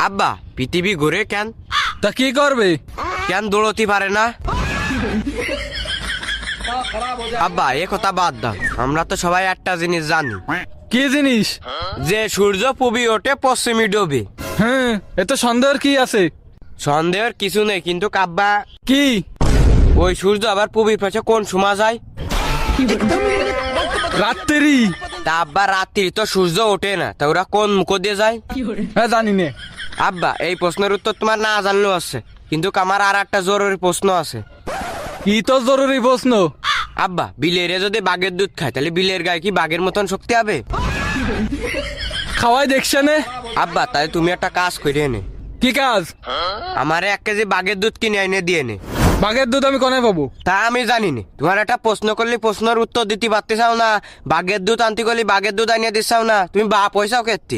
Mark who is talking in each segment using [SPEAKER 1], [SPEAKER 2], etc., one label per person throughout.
[SPEAKER 1] আব্বা পৃথিবী ঘুরে কেন?
[SPEAKER 2] তা কি করবে?
[SPEAKER 1] কেন দৌড়তে পারে না? আব্বা এ কথা বাদ দাও, আমরা তো সবাই একটা জিনিস জানি।
[SPEAKER 2] কি জিনিস?
[SPEAKER 1] যে সূর্য পূবে ওঠে পশ্চিমে ডোবে।
[SPEAKER 2] হ্যাঁ, এত সন্দেহের কি আছে?
[SPEAKER 1] সন্দেহের কিছু নেই, কিন্তু আব্বা
[SPEAKER 2] কি?
[SPEAKER 1] ওই সূর্য আবার পূবের পাশে কোন সময় যায়?
[SPEAKER 2] রাত্রি।
[SPEAKER 1] তা আব্বা রাত্রি তো সূর্য ওঠে না, তা ওরা কোন মুখ দিয়ে যায়?
[SPEAKER 2] হ্যাঁ, জানি নে।
[SPEAKER 1] আব্বা এই প্রশ্নের উত্তর তোমার না জানলেও আছে, কিন্তু আমার আর একটা জরুরি প্রশ্ন আছে।
[SPEAKER 2] কি তো জরুরি প্রশ্ন?
[SPEAKER 1] আব্বা বিলেরে যদি বাঘের দুধ খায় তাহলে বিলের গায়ে কি বাঘের মতন শক্তি হবে?
[SPEAKER 2] খাওয়াই দেখছে নে।
[SPEAKER 1] আব্বা তাই তুমি একটা কাজ করে নে।
[SPEAKER 2] কি কাজ?
[SPEAKER 1] আমারে 1 কেজি বাঘের দুধ কিনে এনে দিয়ে নে।
[SPEAKER 2] বাঘের দুধ আমি কোনে পাবো?
[SPEAKER 1] তা আমি জানি না, তোমার একটা প্রশ্ন করলে প্রশ্নের উত্তর দিতে পারতে চাও না, বাঘের দুধ আনতে করলে বাঘের দুধ আনিয়ে দিচ্ছাও না, তুমি বা পয়সাও খেতে।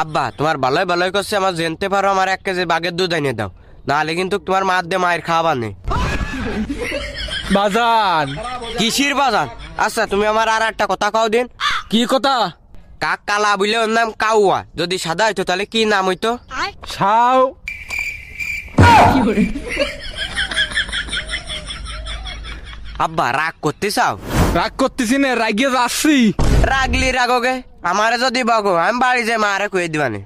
[SPEAKER 1] আব্বা তোমার ভালোই ভালোই করছে, আমার জানতে পারো আমার 1 কেজি বাঘের দুধ এনে দাও, নাহলে কিন্তু তোমার মা দিয়ে মায়ের খাওয়া নেই।
[SPEAKER 2] বাজান।
[SPEAKER 1] কিসির বাজান? আচ্ছা তুমি আমার আর একটা কথা কাও দিন।
[SPEAKER 2] কি কথা?
[SPEAKER 1] কাক কালা বলে ওর নাম কাউয়া, যদি সাদা হইতো তাহলে কি নাম হইতো?
[SPEAKER 2] সাও।
[SPEAKER 1] আব্বা রাগ করতে চাও?
[SPEAKER 2] রাগ করতেছি না, রাগিয়ে যাচ্ছি।
[SPEAKER 1] রাগলি রাগোগে, আমারে যদি বগো আমি বাড়ি যাই মারে কয়ে দিবানে।